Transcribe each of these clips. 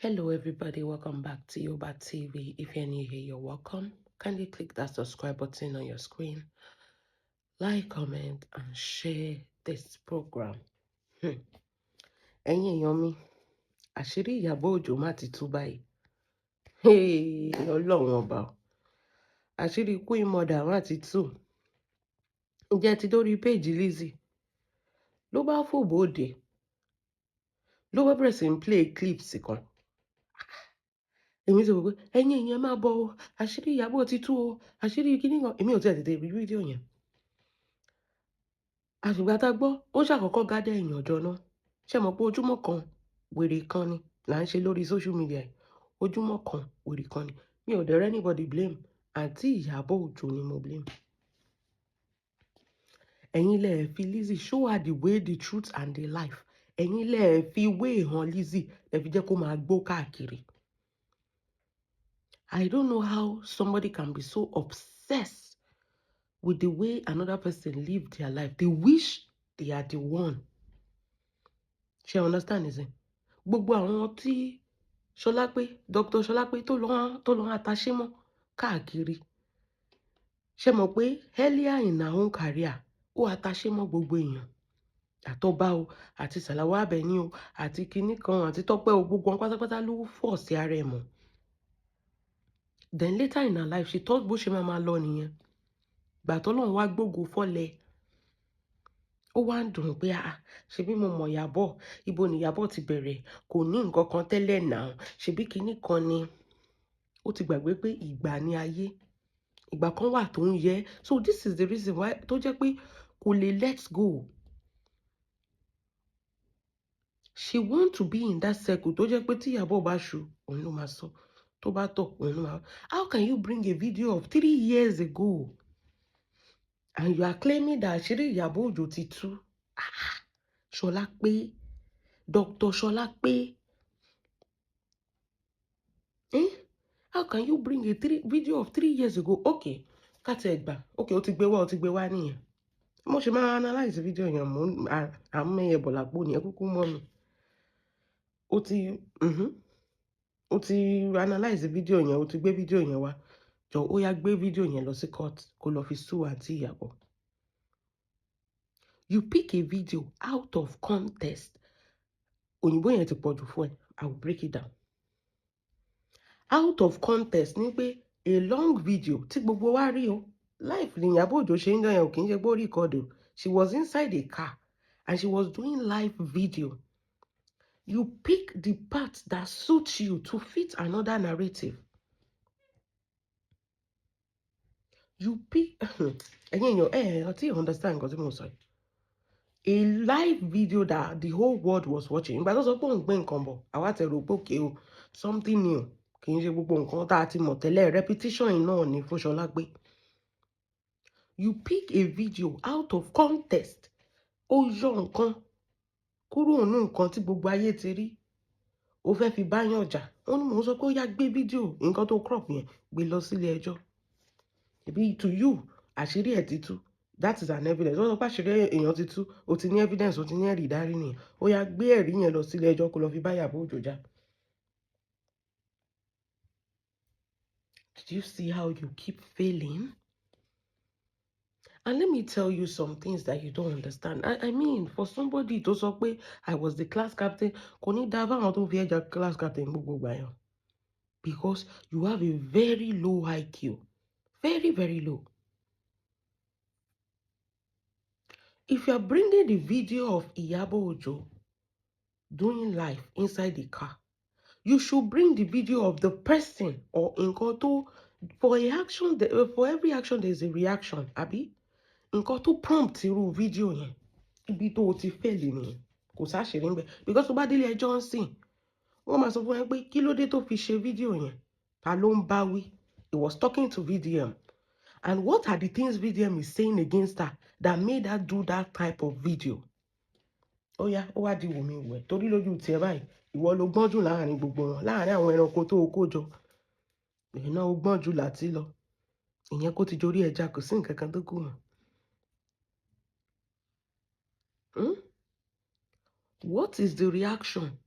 Hello everybody, welcome back to Yoba TV. If you're new here, you're welcome. Kindly click that subscribe button on your screen, like, comment, and share this program. Ẹ̀yin èèyàn mi, àṣírí Ìyábọ̀ Òjó má ti tú báyìí. Ọlọ́run ọba o. Àṣírí Queen Mother má ti tú. Ǹjẹ́ ti dórí péèjì Lizzy? Ló bá fò bóde. Ló bá bẹ̀rẹ̀ sí ń play clips kan. Èmi ti rò pé ẹ̀yin èèyàn máa bọ̀ o, àṣírí Ìyábọ̀ ti tú o, àṣírí kíní kan. Èmi ò tiẹ̀ tètè rí fídíò yẹn. Àṣìgbà tá a gbọ́, ó ṣàkọ́kọ́ gádà èèyàn ọjọ́ náà. Ṣé mọ̀ pé ojúmọ́ kan wèrè kan ni là ń ṣe lórí social media yìí. Ojúmọ́ kan wèrè kan ni. Mi ò dẹ̀ rẹ́ anybody blame. Àǹtí Ìyábọ̀ Òjó ni mo blame. Ẹ̀yin lẹ fi Lizzy show her the way, the truth and the life. Ẹ̀yin lẹ fi way hàn Lizzy, ẹ fi jẹ́ kó máa gbó káàkiri. I don't know how somebody can be so obsessed with the way another person live their life. They wish they are the one. Ṣé understand is it? Gbogbo àwọn tí Ṣọlápé, Dr. Ṣọlápé tó lọ àtàṣé mọ́ káàkiri. Ṣé mọ̀ pé earlier in her own career, ó àtàṣé mọ́ gbogbo èèyàn. Àtọ́ba o, àti Sàláwá Àbẹ̀ní o, àti kinní kan, àti Tọ́pẹ́ o, gbogbo wọn pátápátá ló fọ̀ sí ara ẹ̀ mọ́. Then later in her life, she thought bó ṣe máa lọ nìyẹn. Gbà t'Ọlọ́run wá gbógo fọ́lẹ̀. Ó wá ń dùn pé ṣebí mo mọ̀ Ìyábọ̀, ibo ni Ìyábọ̀ ti bẹ̀rẹ̀, kò ní nǹkan kan tẹ́lẹ̀ náà, ṣebí kinní kan ni. Ó ti gbàgbé pé ìgbà ni ayé, ìgbà kan wà tó ń yẹ. So this is the reason why tó jẹ́ pé kò lè let go. She want to be in that circle tó jẹ́ pé tí Ìyábọ̀ bá ṣu, òun ló máa sọ, tó bá tọ̀, òun ló máa. How can you bring a video of 3 years ago and you are claiming that àṣírí Ìyábọ̀ Òjó ti tú? Ṣọlápé, Dr. Ṣọlápé. How can you bring a video of 3 years ago? Okay, káti ẹ̀gbà. Okay, ó ti gbé wá nìyẹn. Mo ṣe máa analyze video yẹn, àmẹ́yẹ bọ̀làpọ̀ ni ẹ kúkú mọ́ mi. Ó ti analyze video yẹn, ó ti gbé video yẹn wá. Jọ ó yá gbé video yẹn lọ sí court kó lọ fi sue àǹtí Ìyábọ̀. You pick a video out of context. Òyìnbó yẹn ti pọ̀jù fún ẹ. I will break it down. Out of context ni pé a long video tí gbogbo wa rí o. Life ni Ìyábọ̀ Òjó ṣe ń dán yẹn ò kì í ṣe pé ó record o. She was inside a car and she was doing live video. You pick the part that suits you to fit another narrative. You pick ẹ̀yin èèyàn ọtí understand nǹkan tí mo sọ yìí. A live video that the whole world was watching. Ìgbà tó sọ pé òun gbé nǹkan bọ̀, àwa tẹ̀ rò pé okay o, something new. Kì í ṣe gbogbo nǹkan tá a ti mọ̀ tẹ́lẹ̀, repetition yìí náà ni fún Ṣọlápé. You pick a video out of context. Ó yọ nǹkan kúrò nínú nǹkan tí gbogbo ayé ti rí. Ó fẹ́ fi báyàn jà. Ó ní mò ń sọ pé ó yá gbé fídíò nǹkan tó crop yẹn gbé lọ sílé ẹjọ́. Ìbí to you, àṣírí ẹ̀ ti tú. That is an evidence. Ó sọ pé àṣírí èèyàn ti tú. O ti ní evidence, o ti ní ẹ̀rí dárí nìyẹn. Ó yá gbé ẹ̀rí yẹn lọ sílé ẹjọ́ kó lọ fi bá Ìyábọ̀ Òjó jà. Did you see how you keep failing? And let me tell you some things that you don't understand. I mean, for somebody to say, I was the class captain, class captain, because you have a very low IQ. Very, very low. If you are bringing the video of Ìyábọ̀ Òjó doing life inside the car, you should bring the video of the person or in koto for every action there is a reaction, Abi. Nǹkan tó prompt irú fídíò yẹn ibi tó o ti fẹ́ẹ̀lì nìyẹn kò sáṣìírí ń bẹ because tó bá délé ẹjọ́ ń sìn wọ́n máa sọ fún ẹ pé kí ló dé tó fi ṣe fídíò yẹn ta ló ń bá wí. He was talking to VDM and what are the things VDM is saying against her that made her do that type of video. Ó yá ó wá di wòmí wẹ̀ torí lójú tiẹ̀ báyìí ìwọ ló gbọ́n jù láàrin gbogbo wọn láàrin àwọn ẹranko tó o kó jọ ìyẹn náà ó gbọ́n jù láti lọ ìyẹn kó ti jorí ẹja kò sí nǹkan kan tó kù mọ́. What is the reaction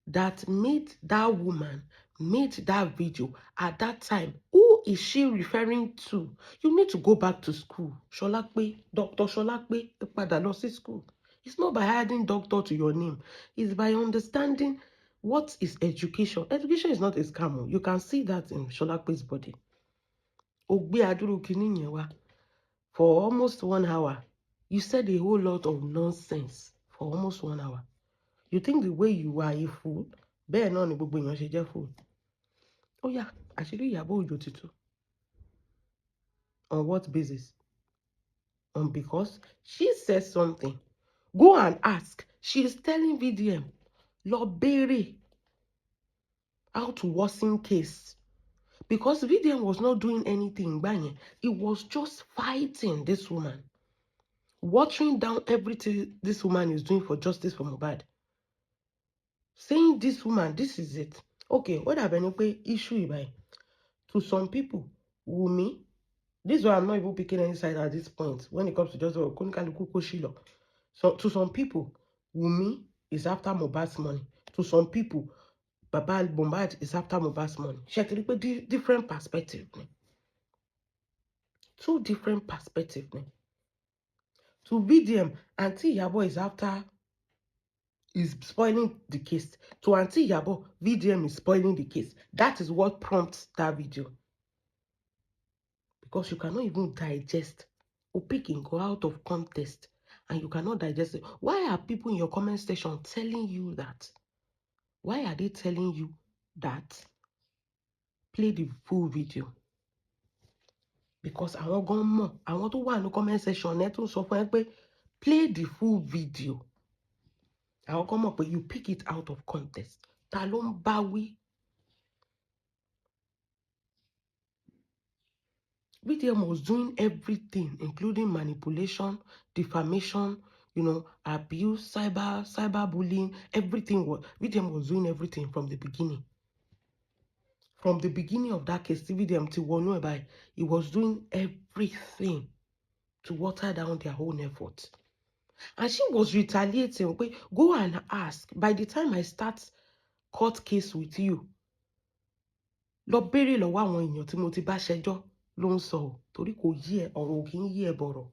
that made that woman, made that video at that time, who is she referring to? You need to go back to school. Sholakpe, Dr. Sholakpe, padà lọ sí school. It's not by adding doctor to your name. It's by understanding what is education. Education is not a scam. You can see that in Sholakpe's body. Ogbe aduru kini yẹn wá for almost 1 hour. You said a whole lot of nonsense for almost 1 hour. You think the way you are a fool? Bẹ́ẹ̀ náà ni gbogbo èèyàn ṣe jẹ́ fool. Ó yá, àṣírí Ìyábọ̀ Òjó ti tú. On what basis? Because she says something. Go and ask. She is telling VDM, lọ béèrè how to worsen case. Because VDM was not doing anything gbà yẹn. He was just fighting this woman. Watering down everything this woman is doing for justice for Mohbad. Saying this woman, this is it. Okay, what happened? Okay, issue by to some people, Wumi. This is why I'm not even picking any side at this point when it comes to justice. So to some people, Wumi is after Mohbad's money. To some people, Baba Mohbad is after Mohbad's money. Different perspective. Two different perspective. To VDM, Auntie Iyabo is after, is spoiling the case. To Auntie Iyabo, VDM is spoiling the case. That is what prompts that video. Because you cannot even digest or picking go out of context and you cannot digest it. Why are people in your comment section telling you that? Why are they telling you that? Play the full video. Because I want go more. I want to wà ní comment section ẹ tún sọ fún ẹ pé play the full video. I want come up, but you pick it out of context. Ta ló ń bá wí. VDM was doing everything, including manipulation, defamation, abuse, cyberbullying, everything. VDM was doing everything from the beginning. From the beginning of that case, VDM till Wonuebai, he was doing everything to water down their own efforts. And she was retaliating. Okay, go and ask. By the time I start court case with you, lọ béèrè lọ́wọ́ àwọn èèyàn tí mo ti bá ṣẹjọ́ ló ń sọ torí kò yí ẹ ọ̀rọ̀ ò kì í yí ẹ bọ̀rọ̀.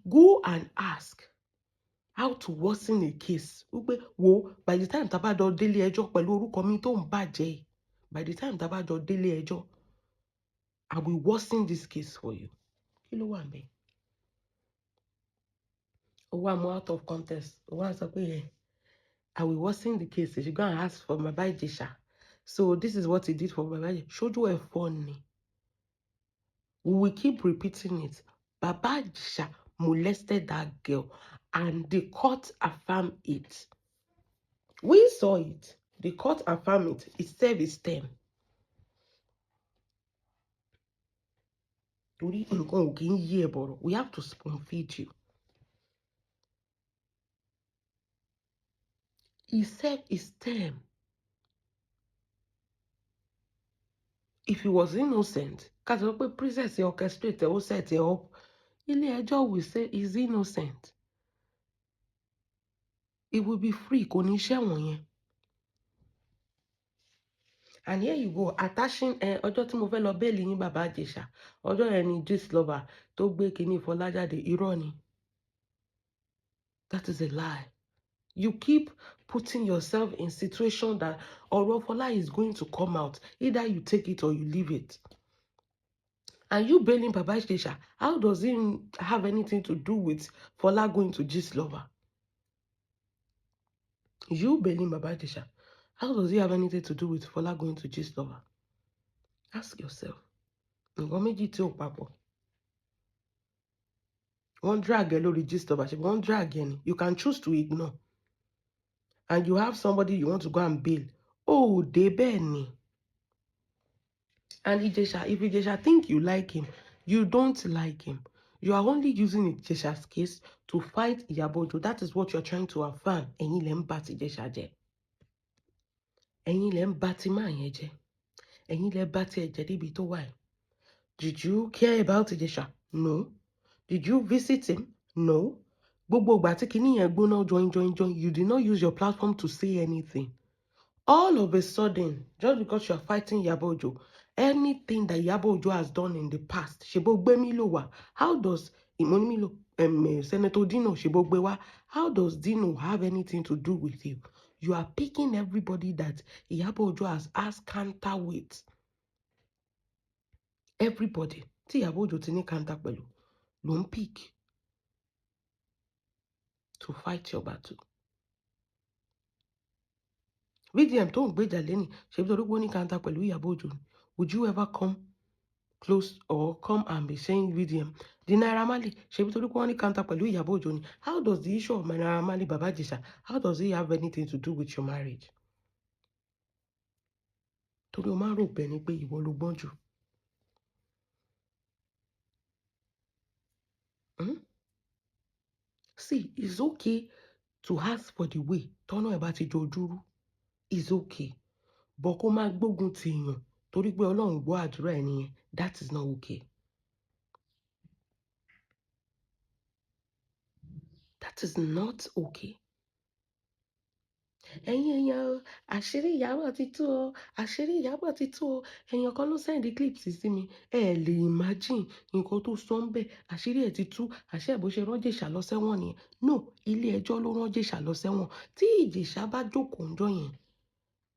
Go and ask how to worsen a case. Wípé wo by the time tá bá jọ délé ẹjọ́ pẹ̀lú orúkọ mi tó ń bàjẹ́, by the time tá bá jọ délé ẹjọ́, I will worsen this case for you. Kí ló wà ńbẹ̀? Ó wà mú out of context. Ó wà sọ pé I will worsen the case. She go and ask for Baba Ijesha. So this is what he did for Baba Ijesha. Ṣojú ẹ̀ fọ́ ni. We will keep repeating it. Baba Ijesha molested that girl and the court affirmed it. We saw it. The court affirmed it. It served its term. We have to spoon feed you. He served his term. If he was innocent, because the princess orchestrated or set it up, Ilé-ẹjọ́ will say he's innocent. It will be free. Kò ní ṣẹ̀wọ̀n yẹn. And here you go, attaching ọjọ́ tí mo fẹ́ lọ bẹ́ẹ̀lì yín Bàbá Ìjẹ̀ṣà. Ọjọ́ yẹn ni Gistlover tó gbé kinní Fọlá jáde. Irọ́ ni. That is a lie. You keep putting yourself in situation that ọ̀rọ̀ Fọlá is going to come out. Either you take it or you leave it. And you bailing Baba Ijesha, how does it have anything to do with Fola going to Gistlover? You bailing Baba Ijesha, how does it have anything to do with Fola going to Gistlover? Ask yourself. One drag lórí Gistlover, one drag any. You can choose to ignore. And you have somebody you want to go and bail. Oh, they Benny. And Ijesha, if Ijesha think you like him, you don't like him. You are only using Ijesha's case to fight Iyabo Ojo. That is what you're trying to affirm. Ẹ̀yin lẹ ń bá ti Ijesha jẹ́. Ẹ̀yin lẹ ń bá ti máa yẹn jẹ́. Ẹ̀yin lẹ bá ti ẹ̀jẹ̀ débi tó wà. Did you care about Ijesha? No. Did you visit him? No. Gbogbo ìgbà tí kinní yẹn gbóná join, you did not use your platform to say anything. All of a sudden, just because you are fighting Iyabo Ojo, anything that Iyabo Ojo has done in the past, Ṣèbó gbé Milo wá. How does Senator Dino Ṣèbó gbé wá? How does Dino have anything to do with you? You are picking everybody that Iyabo Ojo has asked counterweight. Everybody. Tí Iyabo Ojo ti ní counter pẹ̀lú, ló ń pick to fight your battle. VDM tó ń gbèjà lẹ́nì, ṣèbí torí pé ó ní counter pẹ̀lú Iyabo Ojo. Would you ever come close or come and be saying VDM? The Naira Marley, ṣèbí torí pé wọ́n ní counter pẹ̀lú Iyabo Ojo ni. How does the issue of Naira Marley, Baba Ijesha, how does it have anything to do with your marriage? Torí o máa ń rò bẹ́ẹ̀ ni pé ìwọ ló gbọ́n jù. See, it's okay to ask for the way. Tọ́nà ẹ̀ bá ti jojúrú. It's okay. But kó máa gbógun ti èèyàn torí pé Ọlọ́run gbọ́ àdúrà ẹni yẹn. That is not okay. That is not okay. Ẹ̀yin èèyàn o, àṣírí Ìyábọ̀ ti tú o, àṣírí Ìyábọ̀ ti tú o. Èèyàn kan ló send clips sí mi. Ẹ lè imagine nǹkan tó sọ ń bẹ̀. Àṣírí ẹ̀ ti tú. Àṣẹ bó ṣe rán Ìjẹ̀ṣà lọ sẹ́wọ̀n nìyẹn. No, ilé ẹjọ́ ló rán Ìjẹ̀ṣà lọ sẹ́wọ̀n. Tí Ìjẹ̀ṣà bá jókòó ńjọ́ yẹn,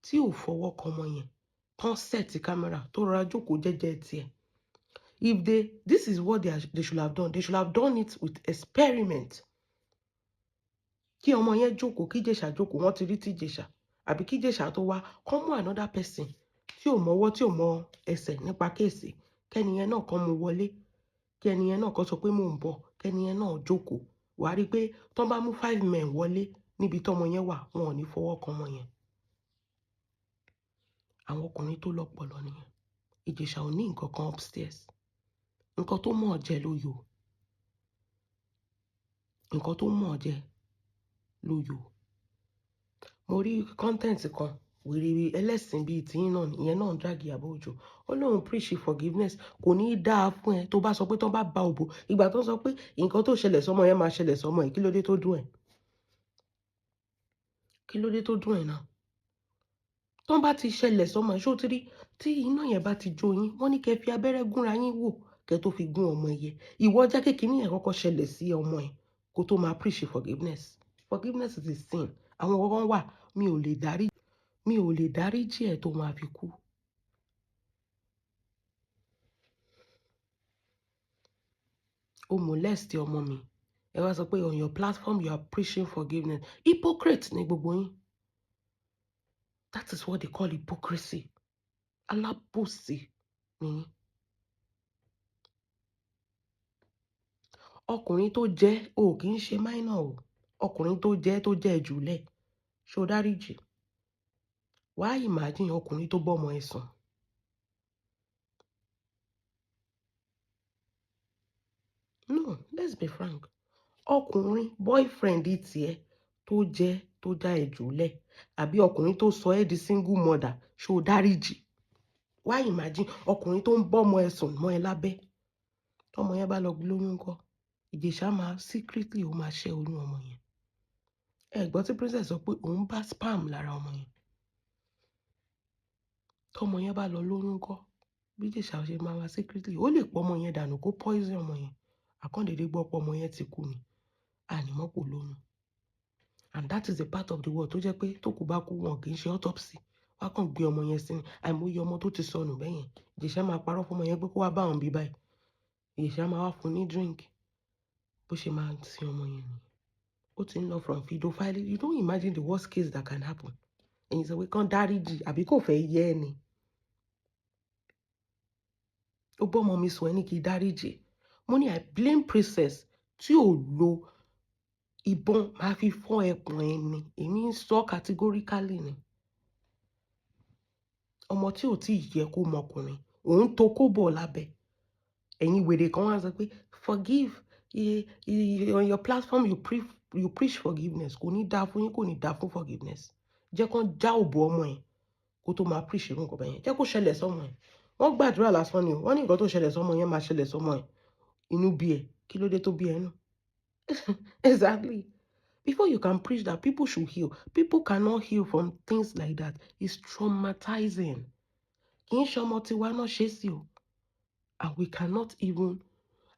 tí ò fọwọ́ kan ọmọ yẹn, tán set camera, tó rọra jókòó jẹ́jẹ́ tiẹ̀. This is what they should have done. They should have done it with experiment. Kí ọmọ yẹn jókòó, kí Ìjẹ̀ṣà jókòó, wọ́n ti rí tí Ìjẹ̀ṣà. Àbí kí Ìjẹ̀ṣà tó wá, kán mú another person tí ò mọwọ́ tí ò mọ ẹsẹ̀ nípa kéèsì. Kẹ́niyẹn náà kán mú wọlé. Kẹ́niyẹn náà kán sọ pé mò ń bọ̀. Kẹ́niyẹn náà jókòó. Wàá rí pé tán bá mú 5 men wọlé níbi tọ́mọ yẹn wà, wọn ò ní fọwọ́ kan ọmọ yẹn. Àwọn ọkùnrin tó lọ́pọlọ nìyẹn. Ìjẹ̀ṣà ò ní nǹkan kan upstairs. Nǹkan tó mọ̀ jẹ ló yọ. Nǹkan tó mọ̀ jẹ ló yọ. Mo rí content kan wèrè ẹlẹ́sìn bíi tiyín náà ìyẹn náà drag Iyabo Ojo. Ó lóun preach forgiveness. Kò ní í dáa fún ẹ tó bá sọ pé tán bá ba òbò. Ìgbà tó sọ pé nǹkan tó ṣẹlẹ̀ sọ́mọ yẹn máa ṣẹlẹ̀ sọ́mọ ẹ̀. Kí ló dé tó dùn ẹ̀? Kí ló dé tó dùn ẹ̀ náà? Tán bá ti ṣẹlẹ̀ sọ́mọ ẹ̀, ṣó ti rí tí iná yẹn bá ti jó yín, wọ́n ní kẹ́ fi abẹ́rẹ́ gúnra yín wò kẹ́ tó fi gún ọmọ ẹ̀yẹ. Ìwọ jẹ́ kí kinní yẹn kọ́kọ́ ṣẹlẹ̀ sí ọmọ ẹ̀ kó tó máa preach forgiveness. Forgiveness is a sin. Àwọn kankan wà mi ò lè dáríjì ẹ̀ tó máa fi kú. O molest ọmọ mi. Ẹ wá sọ pé on your platform you are preaching forgiveness. Hypocrite ni gbogbo yín. That is what they call hypocrisy. Alábòsí ni yín. Ọkùnrin tó jẹ́ o kì í ṣe minor o. Ọkùnrin tó jẹ́ jùlẹ̀. Ṣó dáríjì? Wá imagine ọkùnrin tó bọ́mọ ẹ̀ sùn. No, let's be frank. Ọkùnrin boyfriend tiẹ̀ tó dá ẹ jùlẹ̀ àbí ọkùnrin tó sọ ẹ́ di single mother, ṣó dáríjì? Wá imagine ọkùnrin tó ń bọ́mọ ẹ̀ sùn mọ́ ẹ lábẹ́. Tọ́mọ yẹn bá lọ lóyún ńkọ́? Ìjẹ̀ṣà máa secretly ó máa ṣẹ́ oyún ọmọ yẹn. Ẹ gbọ́ tí princess sọ pé òun bá sperm lára ọmọ yẹn. Tọ́mọ yẹn bá lọ lóyún ńkọ́? Bí Ìjẹ̀ṣà ṣe máa secretly, ó lè pọ̀ ọmọ yẹn dànù kó poison ọmọ yẹn. Àkọ́ndédé gbọ́ pé ọmọ yẹn ti kú ni. Ànímọ́pò lóyún. And that is a part of the world tó jẹ́ pé tó kù bá kú wọn kì í ṣe autopsy. Wá kàn gbé ọmọ yẹn sí ni. Àìmọye ọmọ tó ti sọnù bẹ́yẹn. Ìjẹ̀ṣà máa parọ́ fún ọmọ yẹn pé kó wá bá òun bí báyìí. Ìjẹ̀ṣà máa wá fún ní drink. Bó ṣe máa sin ọmọ yẹn ni. Ó ti ń lọ from pedophile. You don't imagine the worst case that can happen. Ẹ̀yin sọ pé kán dáríjì àbí kò fẹ́ yẹ ẹ ni. Ó bọ́ ọmọ mi sùn ẹni kì í dáríjì. Mo ní I blame princess tí ò lo ìbọn máa fi fọ́ ẹpọ̀n ẹni. Èmi ń sọ categorically ni. Ọmọ tí ò tí ì yẹ kó mọkùnrin, òun tó kó bọ̀ lábẹ́. Ẹ̀yin wèrè kan wá sọ pé forgive on your platform you preach forgiveness. Kò ní dáa fún yín, kò ní dáa fún forgiveness. Jẹ́ kán já òbò ọmọ ẹ̀ kó tó máa preach irú nǹkan bẹ́yẹn. Jẹ́ kó ṣẹlẹ̀ sọ́mọ ẹ̀. Wọ́n gbàdúrà lásán ni o. Wọ́n ní nǹkan tó ṣẹlẹ̀ sọ́mọ yẹn máa ṣẹlẹ̀ sọ́mọ ẹ̀. Inú bí ẹ. Kí ló dé tó bí ẹ nù? Exactly. Before you can preach that people should heal, people cannot heal from things like that. It's traumatizing. And we cannot even,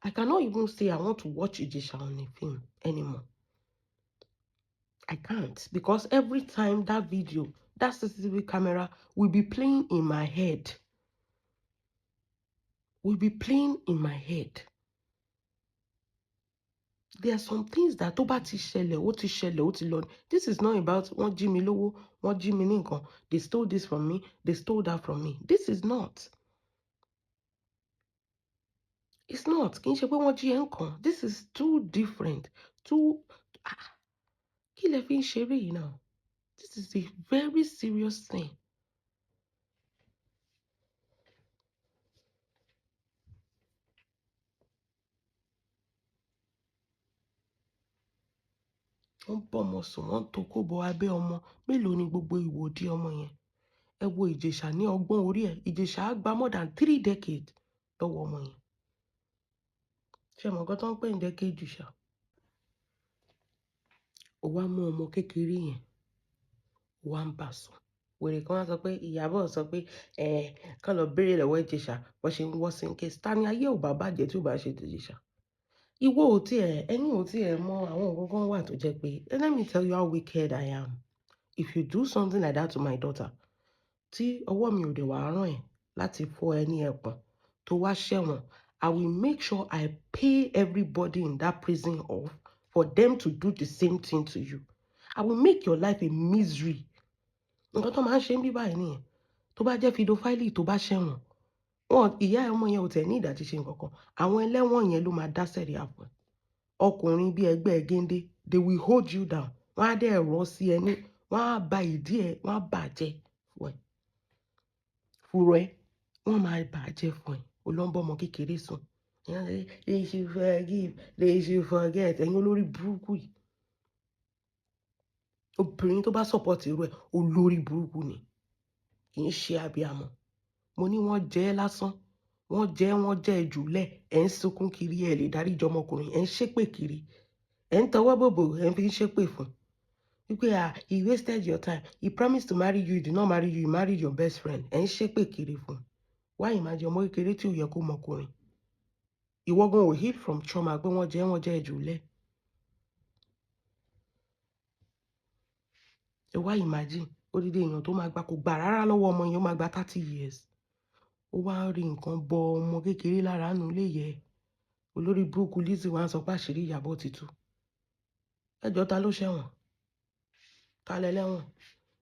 I cannot even say I want to watch Ijisha on a film anymore. I can't, because every time that video, that CCTV camera will be playing in my head. Will be playing in my head. There are some things that tó bá ti ṣẹlẹ̀, ó ti ṣẹlẹ̀, ó ti lọ. This is not about wọ́n jí mi lówó, wọ́n jí mi ní nǹkan. They stole this from me, they stole that from me. This is not. It's not. Kì í ṣe pé wọ́n jí ẹ nǹkan. This is too different. Kí lẹ fi ń ṣeré yìí now? This is a very serious thing. Wọ́n bọ́ ọmọ sùn, wọ́n tó kó bọ abẹ́ ọmọ. Mélòó ni gbogbo ìwòdí ọmọ yẹn? Ẹ wo Ìjẹ̀ṣà ní ọgbọ́n orí ẹ̀. Ìjẹ̀ṣà á gba more than 3 decades lọ́wọ́ ọmọ yẹn. Ṣé mọ̀ nǹkan tó ń pè ní decade ṣá? Ó wá mú ọmọ kékeré yẹn, ó wá ń bà sùn. Wèrè kan wá sọ pé Ìyábọ̀ sọ pé kán lọ béèrè lọ́wọ́ Ìjẹ̀ṣà bó ṣe ń wọ́ sínkèsì. Ta ni ayé ò bá bàjẹ́ tí ò bá ṣe Ìjẹ̀ṣà? Ìwọ ò tiẹ̀, ẹ̀yin ò tiẹ̀ mọ àwọn nǹkan kan wà tó jẹ́ pé, let me tell you how wicked I am. If you do something like that to my daughter, tí ọwọ́ mi ò dẹ̀ wá ràn ẹ́ láti fọ́ ẹ ní ẹpọ̀n tó wá ṣẹ̀wọ̀n, I will make sure I pay everybody in that prison off for them to do the same thing to you. I will make your life a misery. Nǹkan tó máa ń ṣe ń bí báyìí nìyẹn. Tó bá jẹ́ pedophile tó bá ṣẹ̀wọ̀n, wọn ìyá ọmọ yẹn ò tẹ̀ ní ìdájí ṣe nǹkan kan. Àwọn ẹlẹ́wọ̀n yẹn ló máa dá sẹ̀ríà fún ẹ. Ọkùnrin bí ẹgbẹ́ géńdé, they will hold you down. Wọ́n á dẹ̀ rọ́ sí ẹ ní, wọ́n á ba ìdí ẹ, wọ́n á bàjẹ́ fún ẹ. Fúrọ̀ ẹ, wọ́n máa bàjẹ́ fún ẹ. Olóńbọ̀ ọmọ kékeré sùn. They should forgive, they should forget. Ẹ̀yin olórí burúkú yìí. Obìnrin tó bá support irú ẹ̀, olórí burúkú ni. Kì í ṣe abiyamọ. Mo ní wọ́n jẹ́ ẹ́ lásán. Wọ́n jẹ́ ẹ jùlẹ̀. Ẹ̀ ń sunkún kiri, ẹ lè dáríjì ọmọkùnrin. Ẹ̀ ń ṣépè kiri. Ẹ̀ ń tọwọ́ bòbò, ẹ̀ ń fi ṣépè fún. Wípé he wasted your time. He promised to marry you, he did not marry you, he married your best friend. Ẹ̀ ń ṣépè kiri fún. Why imagine ọmọ kékeré tí ò yẹ kó mọkùnrin? Ìwọ gan ò heal from trauma pé wọ́n jẹ́ ẹ jùlẹ̀. Ẹ wá imagine odidi èèyàn tó máa gba kò gbà rárá lọ́wọ́ ọmọ yẹn, ó máa gba 30 years. Ó wá rí nǹkan bọ ọmọ kékeré lára nù lè yẹ. Olórí burúkú Lizzy wá ń sọ pé àṣírí Ìyábọ̀ ti tú. Ẹjọ́ ta ló ṣẹ̀wọ̀n? Ta lẹ́lẹ́wọ̀n?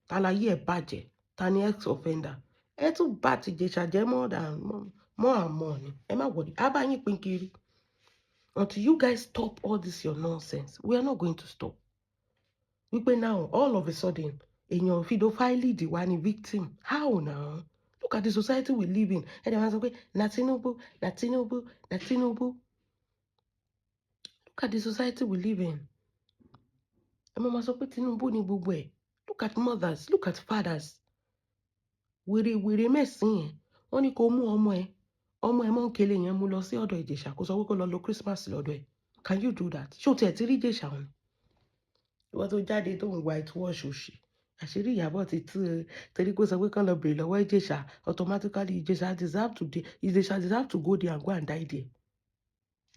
Ta láyé ẹ̀ bàjẹ́? Ta ni ex offender? Ẹ tún bá ti Ìjẹ̀ṣà jẹ́ more and more ni. Ẹ má wọ̀rí. Á bá yín pín kiri. Until you guys stop all this your nonsense, we are not going to stop. Wípé now, all of a sudden, èèyàn pedophile di wá ní victim. How now? Look at the society we live in. And everyone say, na Tinubu, na Tinubu, na Tinubu. Look at the society we live in. Ẹ máa sọ pé Tinubu ni gbogbo ẹ̀. Look at mothers, look at fathers. Wèrè mẹ́sìn yẹn. Wọ́n ní kó mú ọmọ ẹ̀ mọ́ nkele yẹn mú lọ sí ọ̀dọ̀ Ìjẹ̀ṣà kó sọ wípé kó lọ lo Christmas lọ́dọ̀ ẹ̀. Can you do that? Ṣé o tiẹ̀ ti rí Ìjẹ̀ṣà wọn? Ìwọ tó jáde tó ń white wash òṣì. Àṣírí Ìyábọ̀ ti tú torí pé sọ pé kán lọ bèrè lọ́wọ́ Ìjẹ̀ṣà, automatically Ìjẹ̀ṣà deserve to go there and go and die there.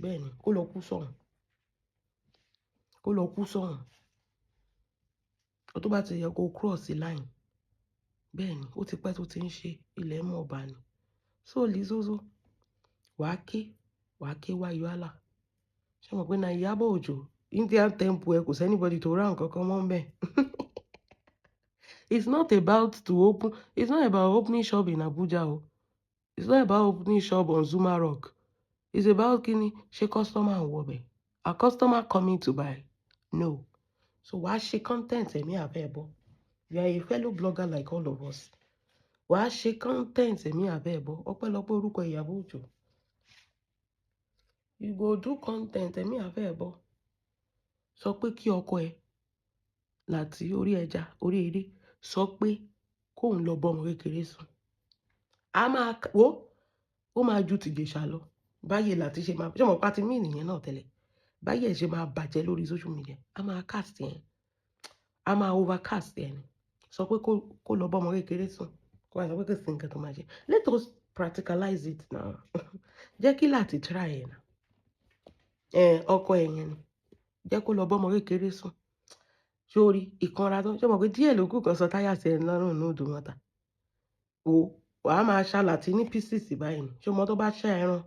Bẹ́ẹ̀ni, kó lọ kú sọ̀hún. Kó lọ kú sọ̀hún. Ó tó bá ti yẹ kó cross the line. Bẹ́ẹ̀ni, ó ti pẹ́ tó ti ń ṣe ilẹ̀ mọ́ ọba ni. So Lizozo, wàá ké wáyọ̀ àlà. Ṣé mo pé na Ìyábọ̀ Òjó, Indian temple ẹ kò sẹ́nibody tó rà nǹkan kan mọ́ ń bẹ̀. It's not about opening shop in Abuja. Oh. It's not about opening shop on Zuma Rock. It's about kini ṣe customer ń wọbẹ̀. A customer coming to buy? No. So wàá ṣe content ẹ̀mí àbẹ́ ẹ̀bọ. You are a fellow blogger like all of us. Wàá ṣe content ẹ̀mí àbẹ́ ẹ̀bọ. Ọpẹ́lọpẹ́ orúkọ Ìyábọ̀ Òjó. You go do content ẹ̀mí àbẹ́ ẹ̀bọ. Sọ pé kí ọkọ ẹ láti orí ẹja, orí eré, sọ pé kóun lọ bọ́ ọmọ kékeré sùn. A máa ó máa ju ti Ìjẹ̀ṣà lọ. Báyé láti ṣe máa ṣe mọ̀ pátí mí nìyẹn náà tẹ́lẹ̀. báyẹ̀ ṣe máa bàjẹ́ lórí social media a máa cast yẹn a máa overcast yẹn sọ pé kó lọ bọ́ ọmọ kékeré sùn kó wá sọ pé kò sí nǹkan tó máa ṣe let us practicalize it now jẹ́ kí láti try ẹ̀ náà ọkọ ẹ̀yẹn ni jẹ́ kó lọ bọ́ ọmọ kékeré sùn sórí ìkanra tó ṣe mọ̀ pé díẹ̀ ló kù kan sọ táyà sí ẹ̀ lọ́rùn ní odò mọ́ta wàá máa ṣàlàtì ní pieces báyìí ṣé ọmọ tó bá ṣá ẹran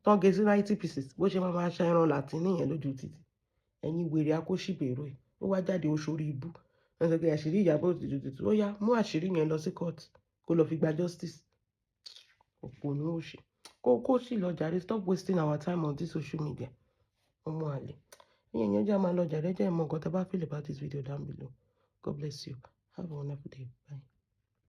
tán gé sí 90 pieces bó ṣe máa ṣá ẹran làtì nìyẹn lójú títì ẹ̀yin wèrè akóṣìbèrò ẹ̀ ó wá jáde oṣoorí ibú wọ́n sọ pé àṣírí Ìyábọ̀ Òjó tuntun ó yá mú àṣírí yẹn lọ sí court kó lọ fi gba justice òpònú òṣì kó sì lọ jàre stop wasting our time on this social media ọmọ àlè ìyẹn yẹn jẹ́ máa lọ jàre jẹ́ ìmọ̀ nǹkan tó bá feel about this video down below God bless you have a wonderful day bye.